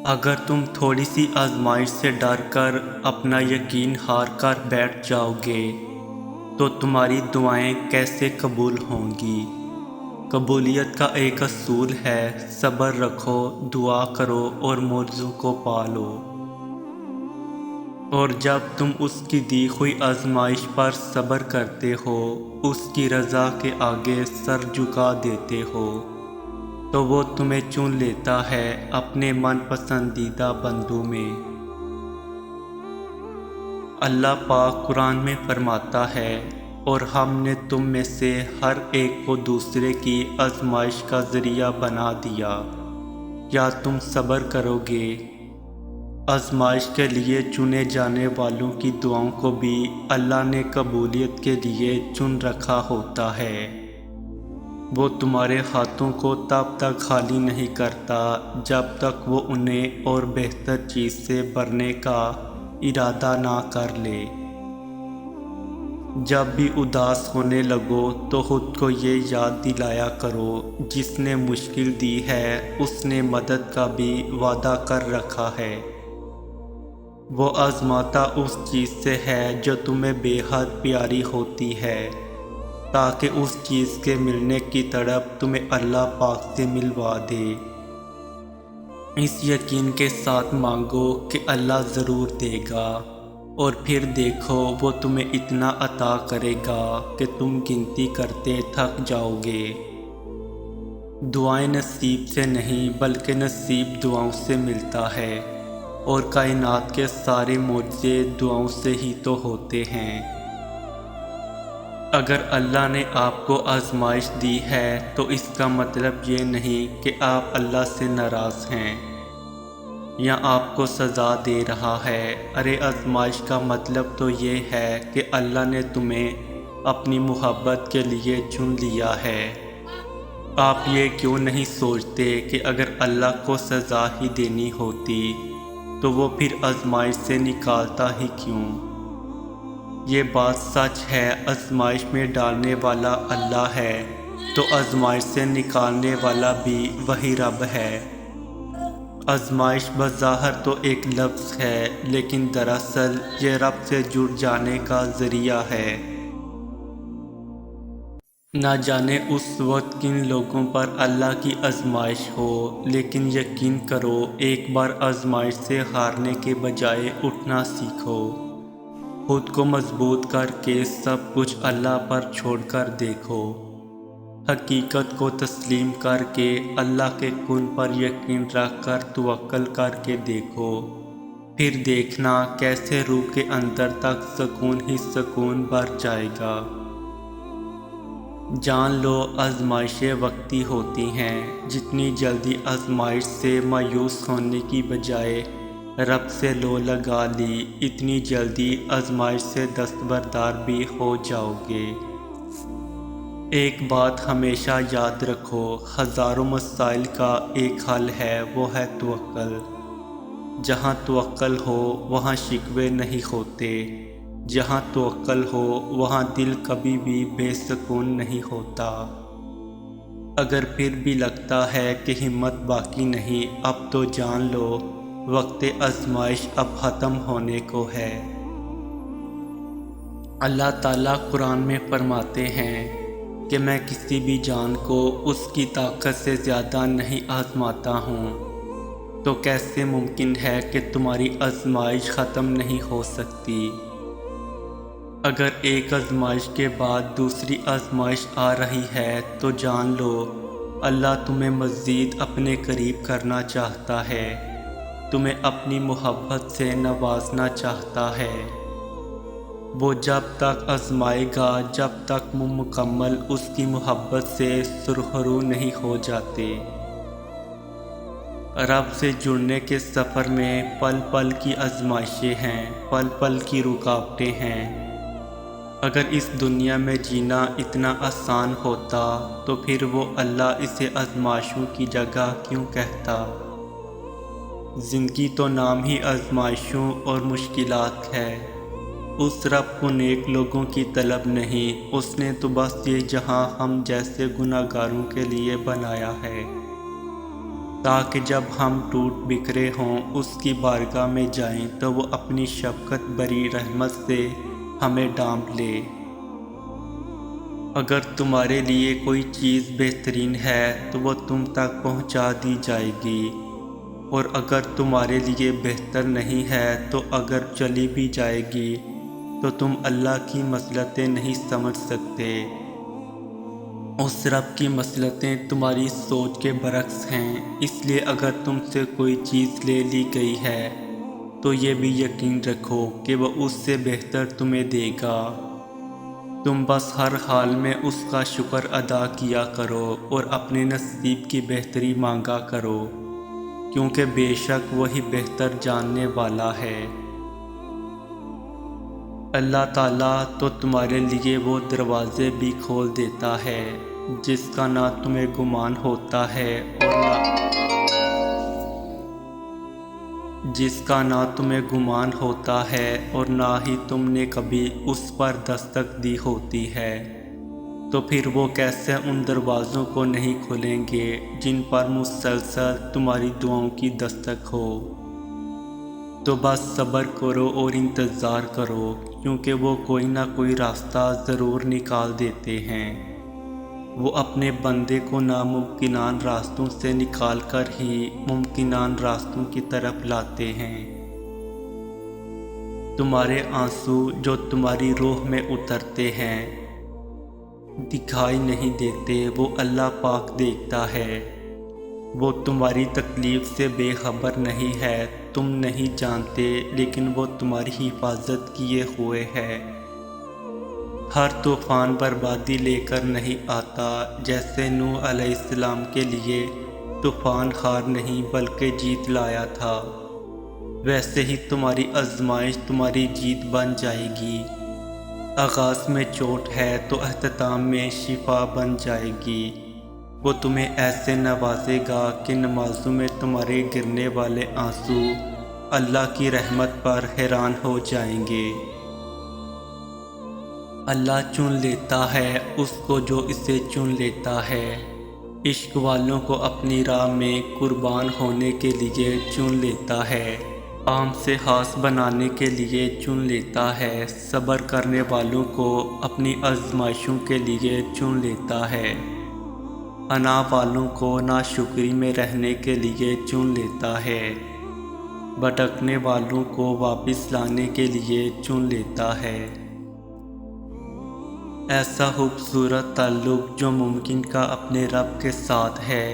اگر تم تھوڑی سی آزمائش سے ڈر کر اپنا یقین ہار کر بیٹھ جاؤ گے تو تمہاری دعائیں کیسے قبول ہوں گی؟ قبولیت کا ایک اصول ہے، صبر رکھو، دعا کرو اور موضوع کو پالو، اور جب تم اس کی دی ہوئی آزمائش پر صبر کرتے ہو، اس کی رضا کے آگے سر جھکا دیتے ہو، تو وہ تمہیں چن لیتا ہے اپنے من پسندیدہ بندوں میں۔ اللہ پاک قرآن میں فرماتا ہے، اور ہم نے تم میں سے ہر ایک کو دوسرے کی آزمائش کا ذریعہ بنا دیا، کیا تم صبر کرو گے؟ آزمائش کے لیے چنے جانے والوں کی دعاؤں کو بھی اللہ نے قبولیت کے لیے چن رکھا ہوتا ہے۔ وہ تمہارے ہاتھوں کو تب تک خالی نہیں کرتا جب تک وہ انہیں اور بہتر چیز سے بھرنے کا ارادہ نہ کر لے۔ جب بھی اداس ہونے لگو تو خود کو یہ یاد دلایا کرو، جس نے مشکل دی ہے اس نے مدد کا بھی وعدہ کر رکھا ہے۔ وہ آزماتا اس چیز سے ہے جو تمہیں بے حد پیاری ہوتی ہے، تاکہ اس چیز کے ملنے کی تڑپ تمہیں اللہ پاک سے ملوا دے۔ اس یقین کے ساتھ مانگو کہ اللہ ضرور دے گا، اور پھر دیکھو وہ تمہیں اتنا عطا کرے گا کہ تم گنتی کرتے تھک جاؤ گے۔ دعائیں نصیب سے نہیں بلکہ نصیب دعاؤں سے ملتا ہے، اور کائنات کے سارے معجزے دعاؤں سے ہی تو ہوتے ہیں۔ اگر اللہ نے آپ کو آزمائش دی ہے تو اس کا مطلب یہ نہیں کہ آپ اللہ سے ناراض ہیں یا آپ کو سزا دے رہا ہے۔ ارے آزمائش کا مطلب تو یہ ہے کہ اللہ نے تمہیں اپنی محبت کے لیے چن لیا ہے۔ آپ یہ کیوں نہیں سوچتے کہ اگر اللہ کو سزا ہی دینی ہوتی تو وہ پھر آزمائش سے نکالتا ہی کیوں؟ یہ بات سچ ہے، آزمائش میں ڈالنے والا اللہ ہے تو آزمائش سے نکالنے والا بھی وہی رب ہے۔ آزمائش بظاہر تو ایک لفظ ہے، لیکن دراصل یہ رب سے جڑ جانے کا ذریعہ ہے۔ نہ جانے اس وقت کن لوگوں پر اللہ کی آزمائش ہو، لیکن یقین کرو ایک بار آزمائش سے ہارنے کے بجائے اٹھنا سیکھو۔ خود کو مضبوط کر کے سب کچھ اللہ پر چھوڑ کر دیکھو۔ حقیقت کو تسلیم کر کے اللہ کے کن پر یقین رکھ کر توکل کر کے دیکھو، پھر دیکھنا کیسے روح کے اندر تک سکون ہی سکون بھر جائے گا۔ جان لو آزمائشیں وقتی ہوتی ہیں، جتنی جلدی آزمائش سے مایوس ہونے کی بجائے رب سے لو لگا لی، اتنی جلدی آزمائش سے دستبردار بھی ہو جاؤ گے۔ ایک بات ہمیشہ یاد رکھو، ہزاروں مسائل کا ایک حل ہے، وہ ہے توکل۔ جہاں توکل ہو وہاں شکوے نہیں ہوتے، جہاں توکل ہو وہاں دل کبھی بھی بے سکون نہیں ہوتا۔ اگر پھر بھی لگتا ہے کہ ہمت باقی نہیں، اب تو جان لو وقت آزمائش اب ختم ہونے کو ہے۔ اللہ تعالیٰ قرآن میں فرماتے ہیں کہ میں کسی بھی جان کو اس کی طاقت سے زیادہ نہیں آزماتا ہوں، تو کیسے ممکن ہے کہ تمہاری آزمائش ختم نہیں ہو سکتی؟ اگر ایک آزمائش کے بعد دوسری آزمائش آ رہی ہے تو جان لو اللہ تمہیں مزید اپنے قریب کرنا چاہتا ہے، تمہیں اپنی محبت سے نوازنا چاہتا ہے۔ وہ جب تک آزمائے گا جب تک مکمل اس کی محبت سے سرخرو نہیں ہو جاتے۔ رب سے جڑنے کے سفر میں پل پل کی آزمائشیں ہیں، پل پل کی رکاوٹیں ہیں۔ اگر اس دنیا میں جینا اتنا آسان ہوتا تو پھر وہ اللہ اسے آزمائشوں کی جگہ کیوں کہتا؟ زندگی تو نام ہی آزمائشوں اور مشکلات ہے۔ اس رب کو نیک لوگوں کی طلب نہیں، اس نے تو بس یہ جہاں ہم جیسے گناہگاروں کے لیے بنایا ہے۔ تاکہ جب ہم ٹوٹ بکھرے ہوں اس کی بارگاہ میں جائیں تو وہ اپنی شفقت بری رحمت سے ہمیں ڈانپ لے۔ اگر تمہارے لیے کوئی چیز بہترین ہے تو وہ تم تک پہنچا دی جائے گی، اور اگر تمہارے لیے بہتر نہیں ہے تو اگر چلی بھی جائے گی تو تم اللہ کی مصلحتیں نہیں سمجھ سکتے۔ اس رب کی مصلحتیں تمہاری سوچ کے برعکس ہیں، اس لیے اگر تم سے کوئی چیز لے لی گئی ہے تو یہ بھی یقین رکھو کہ وہ اس سے بہتر تمہیں دے گا۔ تم بس ہر حال میں اس کا شکر ادا کیا کرو اور اپنے نصیب کی بہتری مانگا کرو، کیونکہ بے شک وہی بہتر جاننے والا ہے۔ اللہ تعالیٰ تو تمہارے لیے وہ دروازے بھی کھول دیتا ہے جس کا نہ تمہیں گمان ہوتا ہے اور نہ ہی تم نے کبھی اس پر دستک دی ہوتی ہے، تو پھر وہ کیسے ان دروازوں کو نہیں کھولیں گے جن پر مسلسل تمہاری دعاؤں کی دستک ہو۔ تو بس صبر کرو اور انتظار کرو، کیونکہ وہ کوئی نہ کوئی راستہ ضرور نکال دیتے ہیں۔ وہ اپنے بندے کو ناممکنان راستوں سے نکال کر ہی ممکنان راستوں کی طرف لاتے ہیں۔ تمہارے آنسو جو تمہاری روح میں اترتے ہیں دکھائی نہیں دیتے، وہ اللہ پاک دیکھتا ہے۔ وہ تمہاری تکلیف سے بے خبر نہیں ہے، تم نہیں جانتے، لیکن وہ تمہاری حفاظت کیے ہوئے ہے۔ ہر طوفان بربادی لے کر نہیں آتا، جیسے نوح علیہ السلام کے لیے طوفان ہار نہیں بلکہ جیت لایا تھا، ویسے ہی تمہاری آزمائش تمہاری جیت بن جائے گی۔ آغاز میں چوٹ ہے تو اختتام میں شفا بن جائے گی۔ وہ تمہیں ایسے نوازے گا کہ نمازوں میں تمہارے گرنے والے آنسو اللہ کی رحمت پر حیران ہو جائیں گے۔ اللہ چن لیتا ہے اس کو جو اسے چن لیتا ہے، عشق والوں کو اپنی راہ میں قربان ہونے کے لیے چن لیتا ہے، عام سے خاص بنانے کے لیے چن لیتا ہے، صبر کرنے والوں کو اپنی آزمائشوں کے لیے چن لیتا ہے، انا والوں کو ناشکری میں رہنے کے لیے چن لیتا ہے، بھٹکنے والوں کو واپس لانے کے لیے چن لیتا ہے۔ ایسا خوبصورت تعلق جو ممکن کا اپنے رب کے ساتھ ہے،